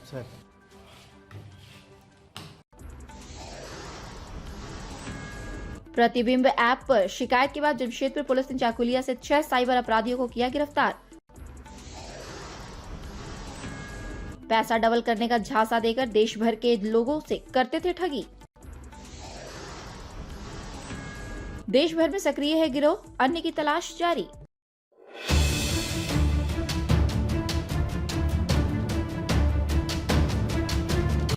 Sir प्रतिबिंब app पर शिकायत के बाद जमशेदपुर पुलिस ने चाकुलिया से 6 साइबर अपराधियों को किया गिरफ्तार। पैसा डबल करने का झांसा देकर देश भर के लोगों से करते थे ठगी। देश भर में सक्रिय है गिरोह, अन्य की तलाश जारी।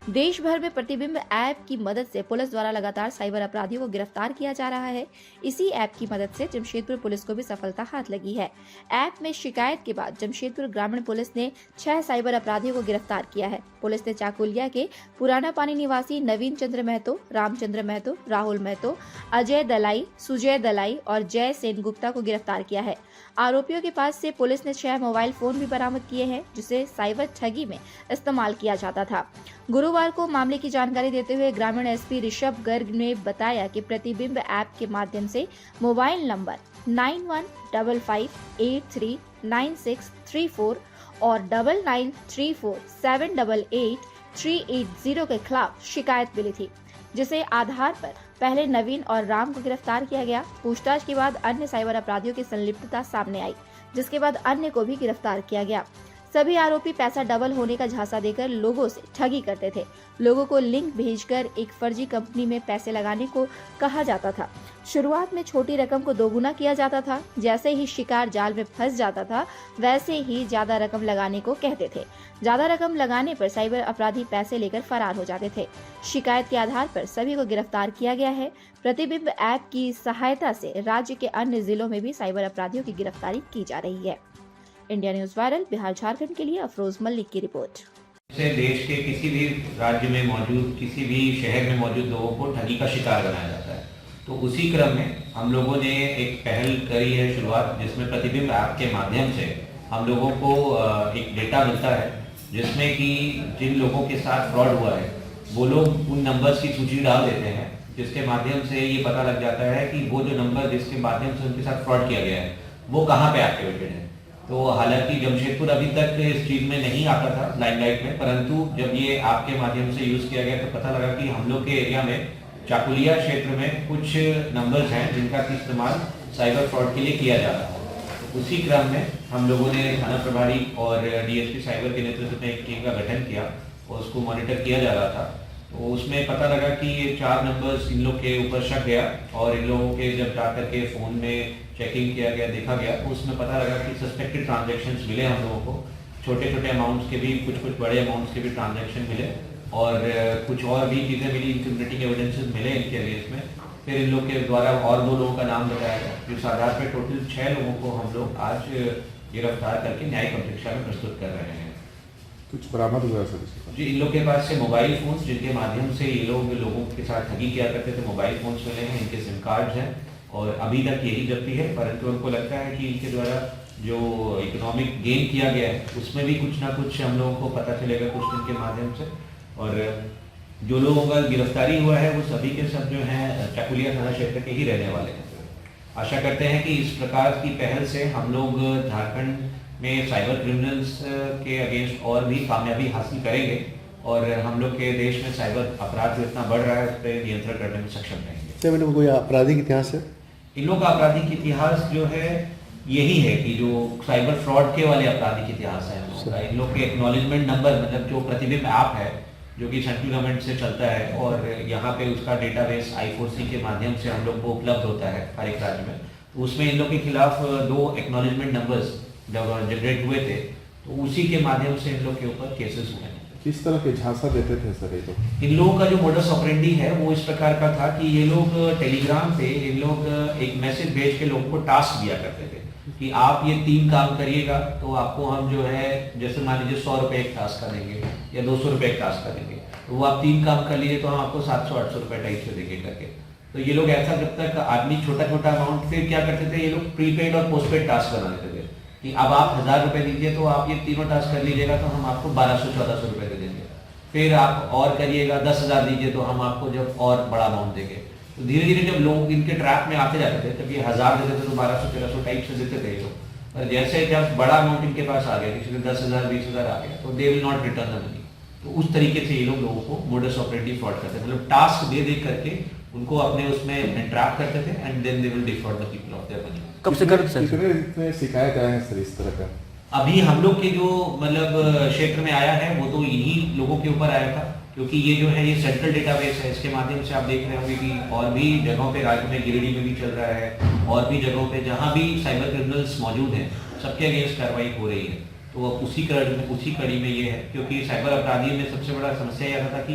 देश भर में प्रतिबिंब ऐप की मदद से पुलिस द्वारा लगातार साइबर अपराधियों को गिरफ्तार किया जा रहा है। इसी ऐप की मदद से जमशेदपुर पुलिस को भी सफलता हाथ लगी है। ऐप में शिकायत के बाद जमशेदपुर ग्रामीण पुलिस ने 6 साइबर अपराधियों को गिरफ्तार किया है। पुलिस ने चाकुलिया के पुराना पानी निवासी नवीन चंद्र महतो, रामचंद्र महतो, राहुल महतो, अजय दलाई, सुजय दलाई और जय सेन गुप्ता को गिरफ्तार किया है। आरोपियों के पास से पुलिस ने 6 मोबाइल फोन भी बरामद किए हैं, जिसे साइबर ठगी में इस्तेमाल किया जाता था। गुरुवार को मामले की जानकारी देते हुए ग्रामीण एसपी ऋषभ गर्ग ने बताया कि प्रतिबिंब ऐप के माध्यम से मोबाइल नंबर 9155839634 और 9934788380 के खिलाफ शिकायत मिली थी, जिसे आधार पर पहले नवीन और राम को गिरफ्तार किया गया। पूछताछ के बाद अन्य साइबर अपराधियों की संलिप्तता सामने आई, जिसके बाद अन्य को भी गिरफ्तार किया गया। सभी आरोपी पैसा डबल होने का झांसा देकर लोगों से ठगी करते थे। लोगों को लिंक भेजकर एक फर्जी कंपनी में पैसे लगाने को कहा जाता था। शुरुआत में छोटी रकम को दोगुना किया जाता था। जैसे ही शिकार जाल में फंस जाता था, वैसे ही ज्यादा रकम लगाने को कहते थे। ज्यादा रकम लगाने पर साइबर अपराधी पैसे लेकर फरार हो जाते थे। शिकायत के आधार पर सभी को गिरफ्तार किया गया है। प्रतिबिंब ऐप की सहायता से राज्य के अन्य जिलों में भी साइबर अपराधियों की गिरफ्तारी की जा रही है। India news viral, Bihar Jharkhand के लिए अफरोज मलिक की रिपोर्ट। देश के किसी भी राज्य में मौजूद, किसी भी शहर में मौजूद लोगों को ठगी का शिकार बनाया जाता है। तो उसी क्रम में हम लोगों ने एक पहल करी है शुरुआत, जिसमें प्रतिबिंब ऐप के माध्यम से हम लोगों को एक डेटा मिलता है, जिसमें कि जिन लोगों के साथ फ्रॉड हुआ है वो लोग उन नंबर्स की सूची डाल देते हैं, जिसके माध्यम से ये पता लग जाता है कि वो जो नंबर जिसके माध्यम से उनके साथ फ्रॉड किया गया है वो कहाँ पे एक्टिवेटेड है। तो हालांकि जमशेदपुर अभी तक इस चीज में नहीं आता था लाइमलाइट में, परंतु जब ये आपके माध्यम से यूज किया गया तो पता लगा कि हम लोग के एरिया में चाकुलिया क्षेत्र में कुछ नंबर्स हैं जिनका इस्तेमाल साइबर फ्रॉड के लिए किया जा रहा है। तो उसी क्रम में हम लोगों ने थाना प्रभारी और डीएसपी साइबर के नेतृत्व में एक टीम का गठन किया और उसको मॉनिटर किया जा रहा था। तो उसमें पता लगा कि ये 4 नंबर्स इन लोग के ऊपर शक गया और इन लोगों के जब जाकर के फोन में चेकिंग किया गया, देखा गया, तो उसमें पता लगा कि सस्पेक्टेड ट्रांजैक्शंस मिले हम लोगों को। छोटे छोटे अमाउंट्स के भी, कुछ बड़े अमाउंट्स के भी ट्रांजैक्शन मिले और कुछ और भी चीज़ें मिली, इंक्रिमिनेटिंग एविडेंसेस मिले इनके केस में। फिर इन लोग के द्वारा और 2 लोगों का नाम बताया गया, जिस आधार पर टोटल 6 लोगों को हम लोग आज गिरफ्तार करके न्यायिक अपेक्षा में प्रस्तुत कर रहे हैं। कुछ बरामद हुआ सर? जी, इन लोग के पास से मोबाइल फोन्स, जिनके माध्यम से ये लोग लोगों के साथ ठगी किया करते थे, मोबाइल फोन्स मिले हैं, इनके सिम कार्ड्स हैं और अभी तक यही जब्ती है। परंतु उनको लगता है कि इनके द्वारा जो इकोनॉमिक गेन किया गया है उसमें भी कुछ ना कुछ हम लोगों को पता चलेगा कुछ दिन के माध्यम से। और जो लोगों का गिरफ्तारी हुआ है वो सभी के सब जो हैं चाकुलिया थाना क्षेत्र के ही रहने वाले हैं। आशा करते हैं कि इस प्रकार की पहल से हम लोग झारखंड में साइबर क्रिमिनल्स के अगेंस्ट और भी कामयाबी हासिल करेंगे और हम लोग के देश में साइबर अपराध जो इतना बढ़ रहा है उस पर नियंत्रण करने में सक्षम रहेंगे। सर, मैंने कोई आपराधिक इतिहास है? इन लोग का आपराधिक इतिहास जो है यही है कि जो साइबर फ्रॉड के वाले आपराधिक इतिहास है इन लोग के एक्नॉलेजमेंट नंबर, मतलब जो प्रतिबिंब ऐप है जो कि सेंट्रल गवर्नमेंट से चलता है और यहाँ पे उसका डेटाबेस I4C के माध्यम से हम लोग को उपलब्ध होता है हर एक राज्य में। तो उसमें इन लोग के खिलाफ 2 एक्नॉलेजमेंट नंबर्स जब जनरेट हुए थे तो उसी के माध्यम से इन लोग के ऊपर केसेस हुए हैं। किस तरह के झांसा देते थे सर ये लोग? इन लोगों का जो मोडस ऑपरेंडी है वो इस प्रकार का था कि ये लोग टेलीग्राम पे इन लोग एक मैसेज भेज के लोगों को टास्क दिया करते थे कि आप ये 3 काम करिएगा तो आपको हम जो है, जैसे मान लीजिए 100 रुपये एक टास्क का देंगे या 200 रुपये एक टास्क का देंगे, तो वो आप 3 काम कर लीजिए तो हम आपको 700-800 रुपये टाइप से देंगे करके। तो ये लोग ऐसा, जब तक आदमी छोटा छोटा अमाउंट, फिर क्या करते थे ये लोग प्रीपेड और पोस्टपेड टास्क बना देते थे कि अब आप 1000 रुपये दीजिए तो आप ये तीनों टास्क कर लीजिएगा तो हम आपको 1200-1400 रुपये दे देंगे। फिर आप और करिएगा 10,000 दीजिए तो हम आपको जब और बड़ा अमाउंट देंगे। तो धीरे धीरे जब लोग इनके ट्रैप में आते जाते थे, तब ये 1000 देते थे तो 1200-1300 टाइप से देते थे ये लोग। और जैसे जब बड़ा अमाउंट इनके पास आ गया, किसी ने 10,000 20,000 आ गया, तो they will not return the money. तो तो उस तरीके से ये लोगों को मोडस ऑपरेंडी फ्रॉड करते थे, मतलब टास्क दे करके उनको अपने उसमें एंट्रैप करते थे and then they will defraud the people of their money. कब से कर सर? कितने शिकायत आए हैं सर इस तरह का? अभी हम लोग के जो मतलब क्षेत्र में आया है वो तो इन्हीं लोगों के ऊपर आया था, क्योंकि ये जो है ये सेंट्रल डेटाबेस है, इसके माध्यम से आप देख रहे होंगे कि और भी जगहों पे राज्य में गिरिडीह में भी चल रहा है, और भी जगहों पे जहाँ भी साइबर क्रिमिनल्स मौजूद हैं सबके अगेंस्ट कार्रवाई हो रही है। तो अब उसी कड़ी में ये है, क्योंकि साइबर अपराधियों में सबसे बड़ा समस्या यह था कि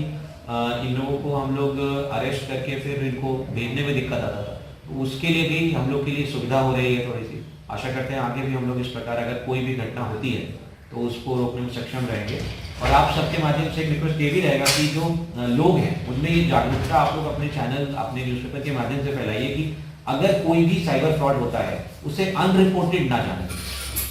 इन लोगों को हम लोग अरेस्ट करके फिर इनको भेजने में दिक्कत आता था, तो उसके लिए भी हम लोग के लिए सुविधा हो रही है थोड़ी सी। आशा करते हैं आगे भी हम लोग इस प्रकार अगर कोई भी घटना होती है तो उसको रोकने में सक्षम रहेंगे। और आप सबके माध्यम से एक रिक्वेस्ट ये भी रहेगा कि जो लोग हैं उनमें ये जागरूकता आप लोग अपने चैनल, अपने न्यूज़पेपर के माध्यम से फैलाइए कि अगर कोई भी साइबर फ्रॉड होता है उसे अनरिपोर्टेड ना जाने दें,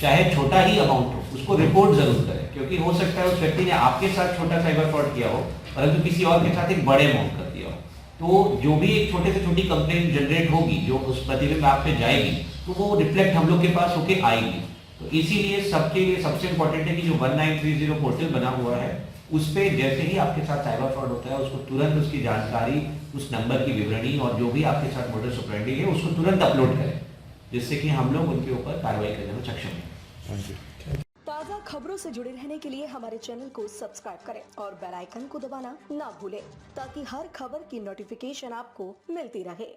चाहे छोटा ही अमाउंट हो, उसको रिपोर्ट जरूर करें, क्योंकि हो सकता है उस व्यक्ति ने आपके साथ छोटा साइबर फ्रॉड किया हो परंतु किसी और के साथ एक बड़े अमाउंट कर दिया हो। तो जो भी एक छोटे से छोटी कंप्लेंट जनरेट होगी जो उस प्रतिबिंब आप पे जाएगी तो वो रिफ्लेक्ट हम लोग के पास होके आएगी। तो इसीलिए सबके लिए सबसे इंपॉर्टेंट है कि जो 1930 पोर्टल बना हुआ है उस पे जैसे ही आपके साथ साइबर फ्रॉड होता है उसको तुरंत उसकी जानकारी, उस नंबर की विवरणी और जो भी आपके साथ मोडस ऑपरेंडी है उसको तुरंत अपलोड करें, जिससे कि हम लोग उनके ऊपर कार्रवाई करने में सक्षम हैं। Thank you. ताज़ा खबरों से जुड़े रहने के लिए हमारे चैनल को सब्सक्राइब करें और बेल आइकन को दबाना ना भूलें ताकि हर खबर की नोटिफिकेशन आपको मिलती रहे।